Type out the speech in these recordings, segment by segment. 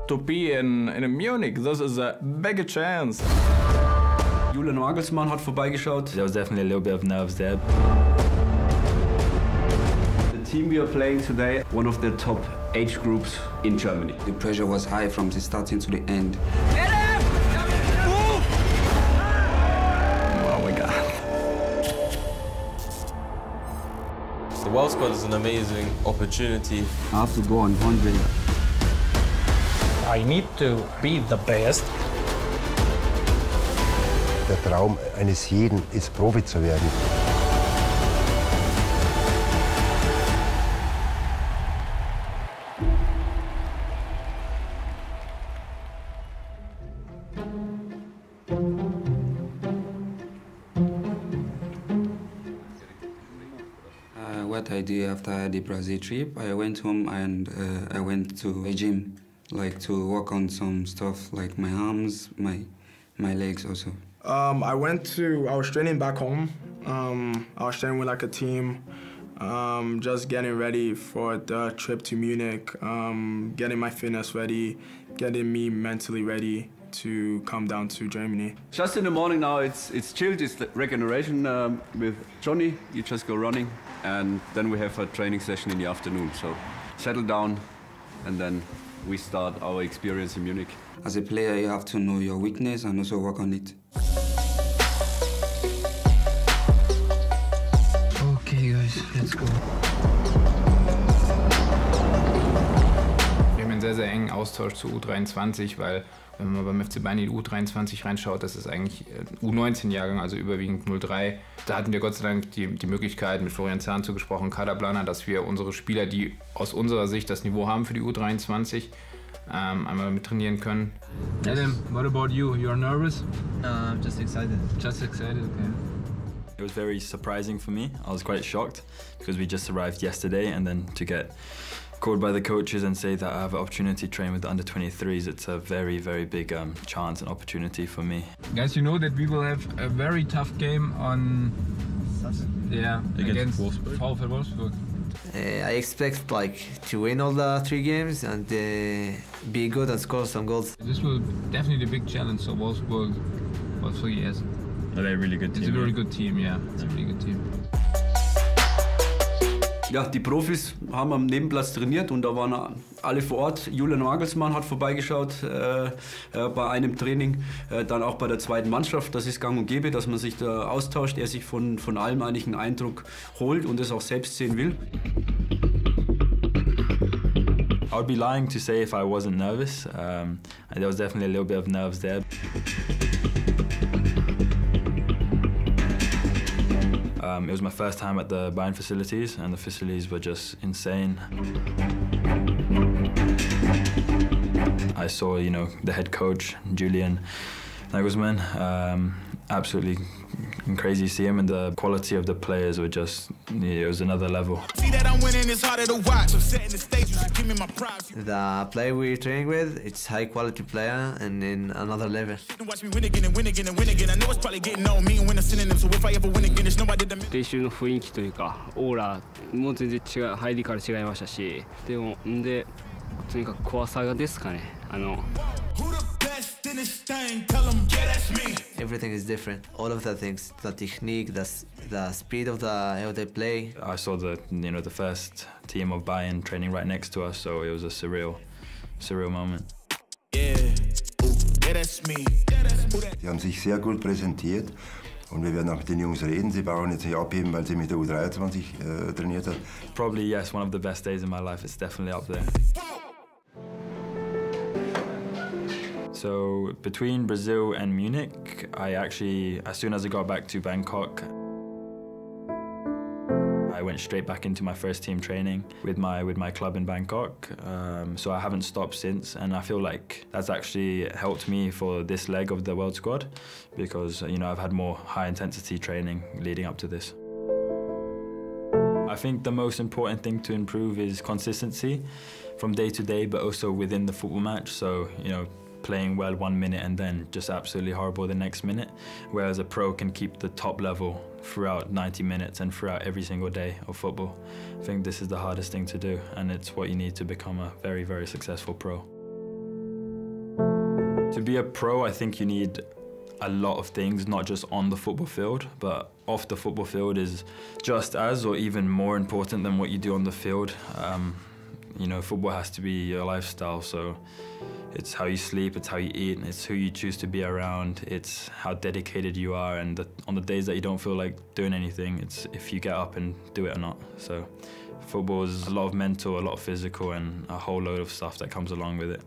To be in Munich, this is a big chance. Julian Nagelsmann hat vorbeigeschaut. There was definitely a little bit of nerves there. The team we are playing today, one of the top age groups in Germany. The pressure was high from the starting to the end. Oh my God. The World Squad is an amazing opportunity. I have to go on 100. I need to be the best. Der Traum eines jeden ist, Profi zu werden. What I did after the Brazil trip, I went home and I went to a gym, like to work on some stuff like my arms, my legs also. I was training back home. I was training with like a team, just getting ready for the trip to Munich, getting my fitness ready, getting me mentally ready to come down to Germany. Just in the morning now, it's chilled, it's regeneration with Johnny. You just go running, and then we have a training session in the afternoon. So settle down, and then we start our experience in Munich. As a player, you have to know your weakness and also work on it. Okay, guys, let's go. Wir haben einen sehr, sehr engen Austausch zu U23, weil wenn man beim FC Bayern in die U23 reinschaut, das ist eigentlich U19-Jahrgang, also überwiegend 03. Da hatten wir Gott sei Dank die Möglichkeit, mit Florian Zahn zugesprochen, Kaderplaner, dass wir unsere Spieler, die aus unserer Sicht das Niveau haben für die U23, einmal mit trainieren können. Adam, what about you? You're nervous? No, I'm just excited. Just excited, okay. It was very surprising for me. I was quite shocked because we just arrived yesterday, and then to get called by the coaches and say that I have an opportunity to train with the under-23s, it's a very, very big chance and opportunity for me. Guys, you know that we will have a very tough game on against Wolfsburg. VfL Wolfsburg. I expect to win all the 3 games and be good and score some goals. This will definitely be a big challenge for Wolfsburg. Wolfsburg, yes. Are they a really good team? It's a very good team, yeah. It's a really good team. Ja, die Profis haben am Nebenplatz trainiert und da waren alle vor Ort. Julian Nagelsmann hat vorbeigeschaut bei einem Training, dann auch bei der zweiten Mannschaft. Das ist gang und gäbe, dass man sich da austauscht, er sich von allem eigentlich einen Eindruck holt und es auch selbst sehen will. I would be lying to say if I wasn't nervous. There was definitely a little bit of nerves there. It was my first time at the Bayern facilities, and the facilities were just insane. I saw, the head coach, Julian Nagelsmann, absolutely crazy to see him, and the quality of the players were just, it was another level. The player we're training with, it's high quality player and in another level. 練習の雰囲気というかオーラも全然違う、入りから違いましたし、でもとにかく怖さですかね。Everything is different. All of the things, the technique, the speed of how they play. I saw the first team of Bayern training right next to us, so it was a surreal moment. Die haben sich sehr gut präsentiert und wir werden auch mit den Jungs reden. Sie brauchen jetzt nicht abheben, weil sie mit der U23 trainiert hat. Probably, yes, one of the best days in my life. It's definitely up there. So between Brazil and Munich, I actually, as soon as I got back to Bangkok, I went straight back into my first team training with my club in Bangkok. So I haven't stopped since, and I feel like that's actually helped me for this leg of the World Squad because I've had more high intensity training leading up to this. I think the most important thing to improve is consistency from day to day, but also within the football match. So playing well 1 minute and then just absolutely horrible the next minute, whereas a pro can keep the top level throughout 90 minutes and throughout every single day of football. I think this is the hardest thing to do, and it's what you need to become a very, very successful pro. To be a pro, I think you need a lot of things, not just on the football field, but off the football field is just as or even more important than what you do on the field. You know, football has to be your lifestyle, so it's how you sleep, it's how you eat, it's who you choose to be around, it's how dedicated you are, and on the days that you don't feel like doing anything, it's if you get up and do it or not. So football is a lot of mental, a lot of physical, and a whole load of stuff that comes along with it.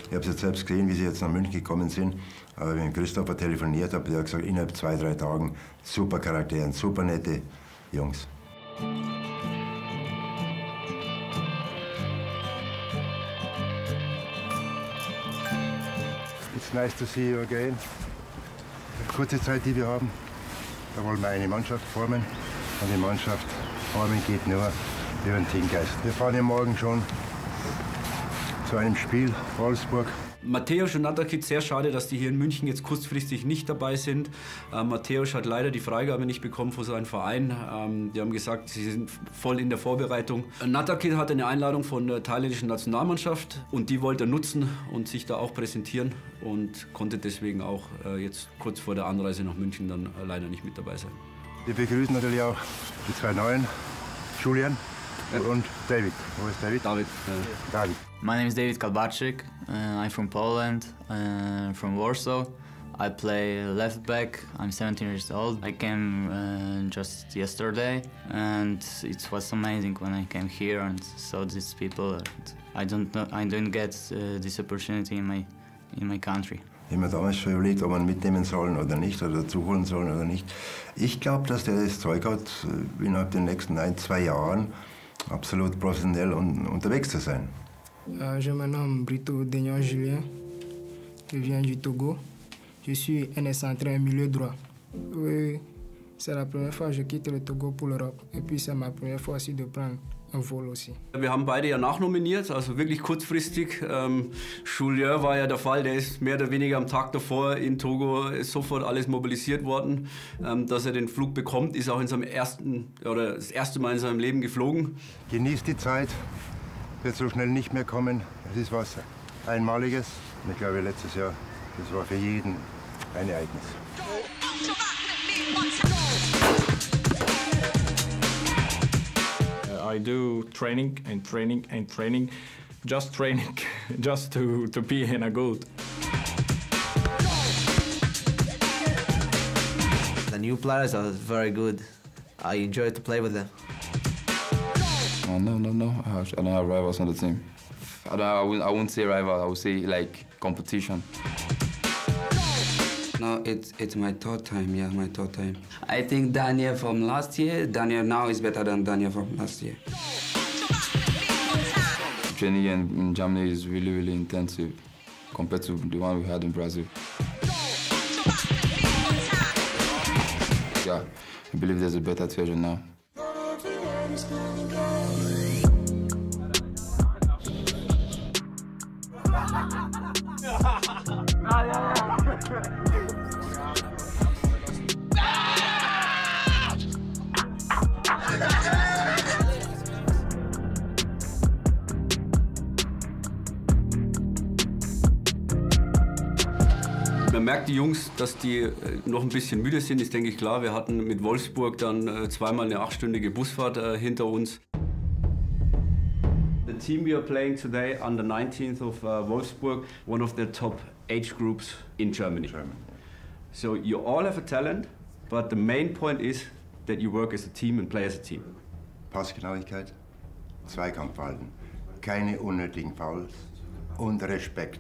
Ich habe es jetzt selbst gesehen, wie sie jetzt nach München gekommen sind. Aber wenn ich mit Christopher telefoniert habe, der hat gesagt, innerhalb 2-3 Tagen super Charakteren, super nette Jungs. It's nice to see you again. Kurze Zeit, die wir haben, da wollen wir eine Mannschaft formen. Und die Mannschaft formen geht nur über den Teamgeist. Wir fahren ja morgen schon zu einem Spiel, Wolfsburg. Mateusz und Natakit, sehr schade, dass die hier in München jetzt kurzfristig nicht dabei sind. Mateusz hat leider die Freigabe nicht bekommen von seinem Verein. Die haben gesagt, sie sind voll in der Vorbereitung. Natakit hatte eine Einladung von der thailändischen Nationalmannschaft und die wollte er nutzen und sich da auch präsentieren und konnte deswegen auch jetzt kurz vor der Anreise nach München dann leider nicht mit dabei sein. Wir begrüßen natürlich auch die zwei Neuen, Julian und David. Wo ist David? David. David. My name is David Kalbarczyk. I'm from Poland, from Warsaw. I play left back. I'm 17 years old. I came just yesterday, and it was amazing when I came here and saw these people. I don't get this opportunity in my country. Ich habe mir damals schon überlegt, ob man mitnehmen sollen oder nicht, oder dazu holen sollen oder nicht. Ich glaube, dass der das Zeug hat, innerhalb der nächsten 1-2 Jahren absolut professionell unterwegs zu sein. Je me nomme Brito Deignan Julien. Je viens du Togo. Je suis un excentré milieu droit. Oui, c'est la première fois que je quitte le Togo pour l'Europe. Et puis c'est ma première fois aussi de prendre un vol aussi. Wir haben beide ja nachnominiert, also wirklich kurzfristig. Julien war ja der Fall, der ist mehr oder weniger am Tag davor in Togo sofort alles mobilisiert worden, dass er den Flug bekommt, ist auch in seinem das erste Mal in seinem Leben geflogen. Genießt die Zeit, wird so schnell nicht mehr kommen. Es ist was Einmaliges. Ich glaube, letztes Jahr, das war für jeden ein Ereignis. I do training and training and training, just training, just to be in a good. The new players are very good. I enjoy to play with them. No. I don't have rivals on the team. I wouldn't say rival. I would say like competition. No, it's my third time. Yeah, my third time. I think Daniel from last year, Daniel now is better than Daniel from last year. Training in Germany is really intensive compared to the one we had in Brazil. Yeah, I believe there's a better version now. Man merkt die Jungs, dass die noch ein bisschen müde sind, ist denke ich klar. Wir hatten mit Wolfsburg dann zweimal eine 8-stündige Busfahrt hinter uns. The team we are playing today, under 19th of Wolfsburg, one of the top age groups in Germany. So you all have a talent, but the main point is that you work as a team and play as a team. Passgenauigkeit, Zweikampfverhalten, keine unnötigen Fouls und Respekt.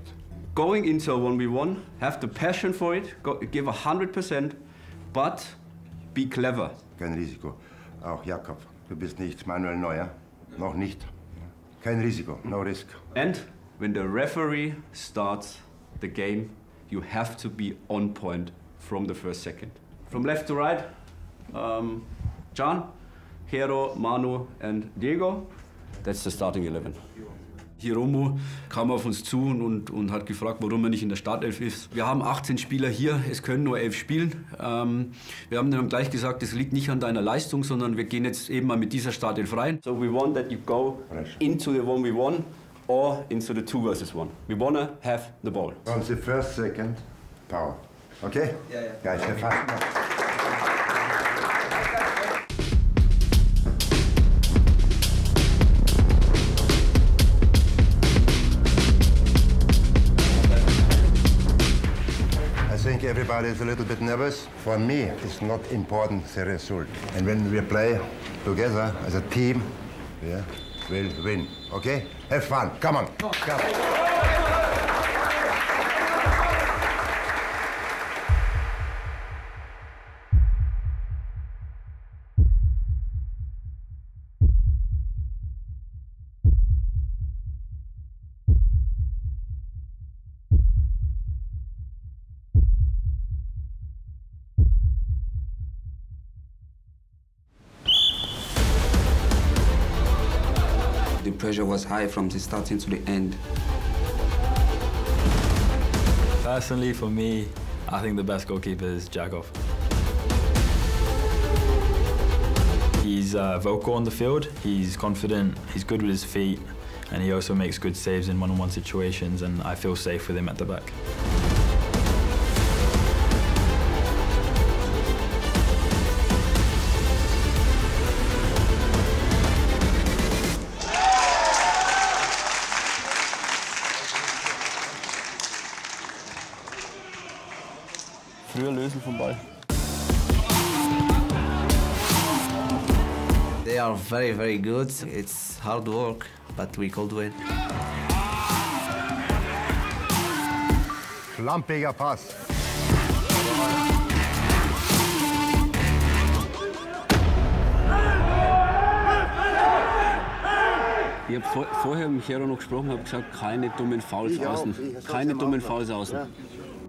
Going into a 1v1, have the passion for it, give 100%, but be clever. Kein Risiko. Auch Jakob, du bist nicht Manuel Neuer, noch nicht. Kein Risiko, no risk. And when the referee starts the game, you have to be on point from the first second. From left to right, Can, Hero, Manu and Diego. That's the starting 11. Hiromo kam auf uns zu und hat gefragt, warum er nicht in der Startelf ist. Wir haben 18 Spieler hier, es können nur 11 spielen. Wir haben dann gleich gesagt, es liegt nicht an deiner Leistung, sondern wir gehen jetzt eben mal mit dieser Startelf rein. So we want that you go into the 1v1 or into the 2 versus 1. We want to have the ball. On the first, second, power. Okay? Yeah, yeah. Guys, have fun. I think everybody is a little bit nervous. For me, it's not important the result. And when we play together as a team, yeah, we'll win. Okay? Have fun. Come on. Come. The pressure was high from the starting to the end. Personally, for me, I think the best goalkeeper is Jakov. He's vocal on the field, he's confident, he's good with his feet, and he also makes good saves in one-on-one situations, and I feel safe with him at the back. Früher lösen vom Ball. They are very, very good. It's hard work, but we could win. Schlampiger Pass. Ich habe vorher mit Hero noch gesprochen, habe gesagt, keine dummen Fouls außen. Keine dummen Fouls außen.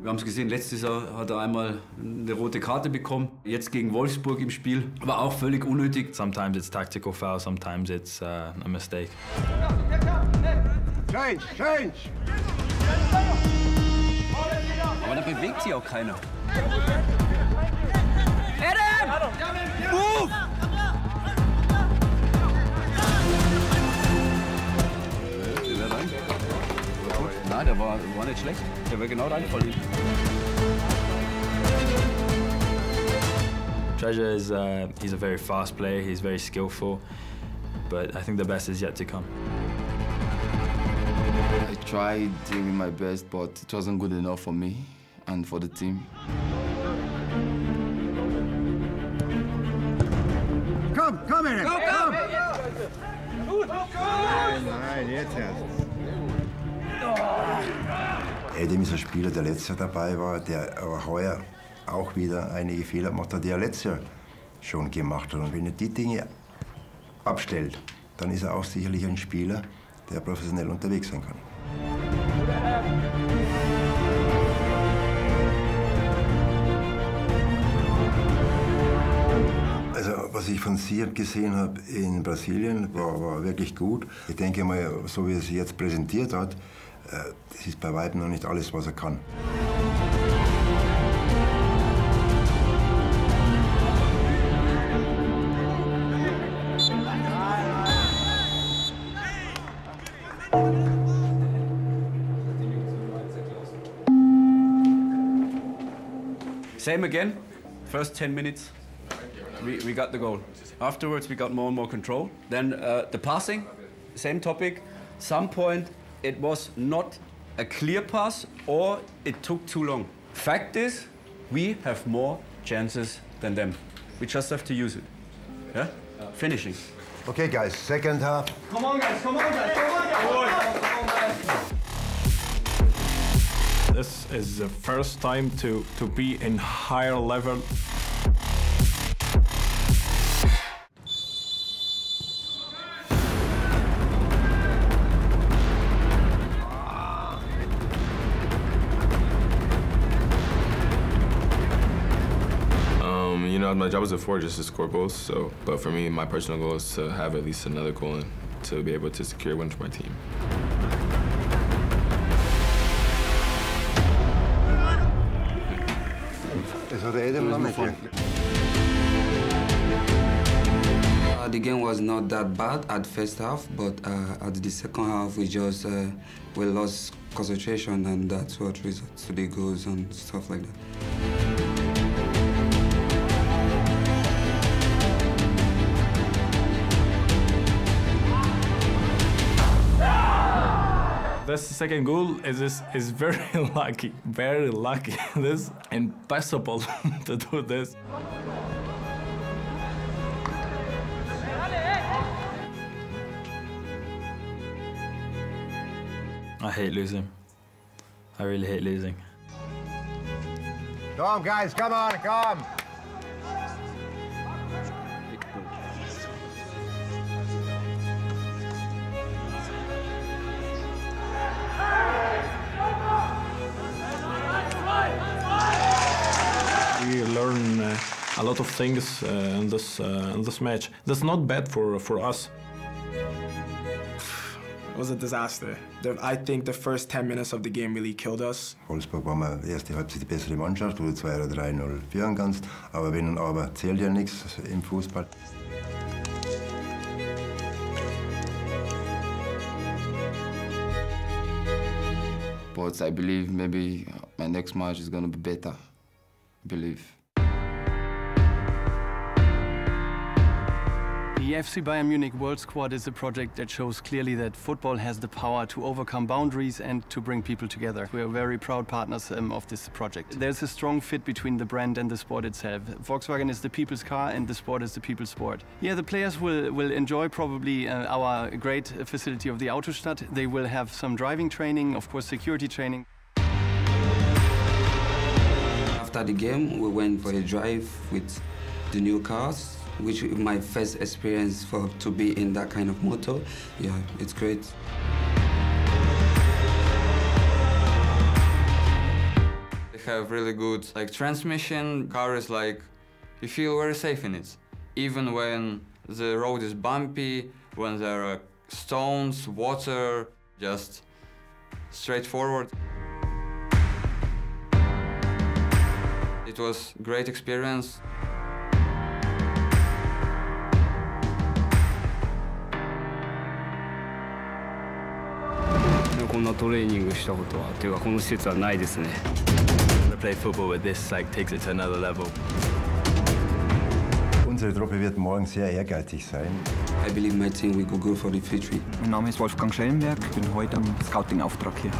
Wir haben es gesehen, letztes Jahr hat er einmal eine rote Karte bekommen, jetzt gegen Wolfsburg im Spiel, aber auch völlig unnötig. Sometimes it's tactical foul, sometimes it's a mistake. Change, change! Aber da bewegt sich auch keiner. Adam! Move! Nein, der war nicht schlecht. Der war genau reinfallen. Treasure is he's a very fast player, he's very skillful, but I think the best is yet to come. I tried doing my best, but it wasn't good enough for me and for the team. Komm, komm, Adam! Komm! Nein, jetzt erst. Adam ist ein Spieler, der letztes Jahr dabei war, der aber heuer auch wieder einige Fehler gemacht hat, die er letztes Jahr schon gemacht hat. Und wenn er die Dinge abstellt, dann ist er auch sicherlich ein Spieler, der professionell unterwegs sein kann. Also, was ich von Sie gesehen habe in Brasilien, war wirklich gut. Ich denke mal, so wie er sich jetzt präsentiert hat, das ist bei weitem noch nicht alles, was er kann. Same again, first 10 minutes, we got the goal. Afterwards, we got more and more control. Then the passing, same topic. Some point, it was not a clear pass or it took too long. Fact is, we have more chances than them. We just have to use it. Yeah? Finishing. Okay, guys, second half. Come on, guys, come on, guys, come on, guys! Come on, guys. This is the first time to be in higher level. You know, my job is a forward just to score goals. So, but for me, my personal goal is to have at least another goal and to be able to secure a win for my team. reden wir nicht. The game was not that bad at first half, but at the second half we lost concentration, and that's what resulted to the goals and stuff like that. This second goal is very lucky, very lucky. This is impossible to do this. I hate losing. I really hate losing. Come, guys, come on, come! We learn a lot of things in this match. That's not bad for us. It was a disaster. I think the first 10 minutes of the game really killed us. Wolfsburg war mal erste Halbzeit die bessere Mannschaft, wo du 2 oder 3-0 führen kannst. Aber wenn und aber zählt ja nichts im Fußball. But I believe maybe my next match is gonna be better. I believe. The FC Bayern Munich World Squad is a project that shows clearly that football has the power to overcome boundaries and to bring people together. We are very proud partners of this project. There's a strong fit between the brand and the sport itself. Volkswagen is the people's car and the sport is the people's sport. Yeah, the players will enjoy probably our great facility of the Autostadt. They will have some driving training, of course security training. After the game, we went for a drive with the new cars, which is my first experience to be in that kind of motor. Yeah, it's great. They have really good transmission. Car is you feel very safe in it. Even when the road is bumpy, when there are stones, water, just straightforward. It was a great experience. To play football with this takes it to another level. Unsere Truppe wird morgen sehr ehrgeizig sein. I believe my team will go for the victory. Mein Name ist Wolfgang Schellenberg, ich bin heute am Scouting-Auftrag hier.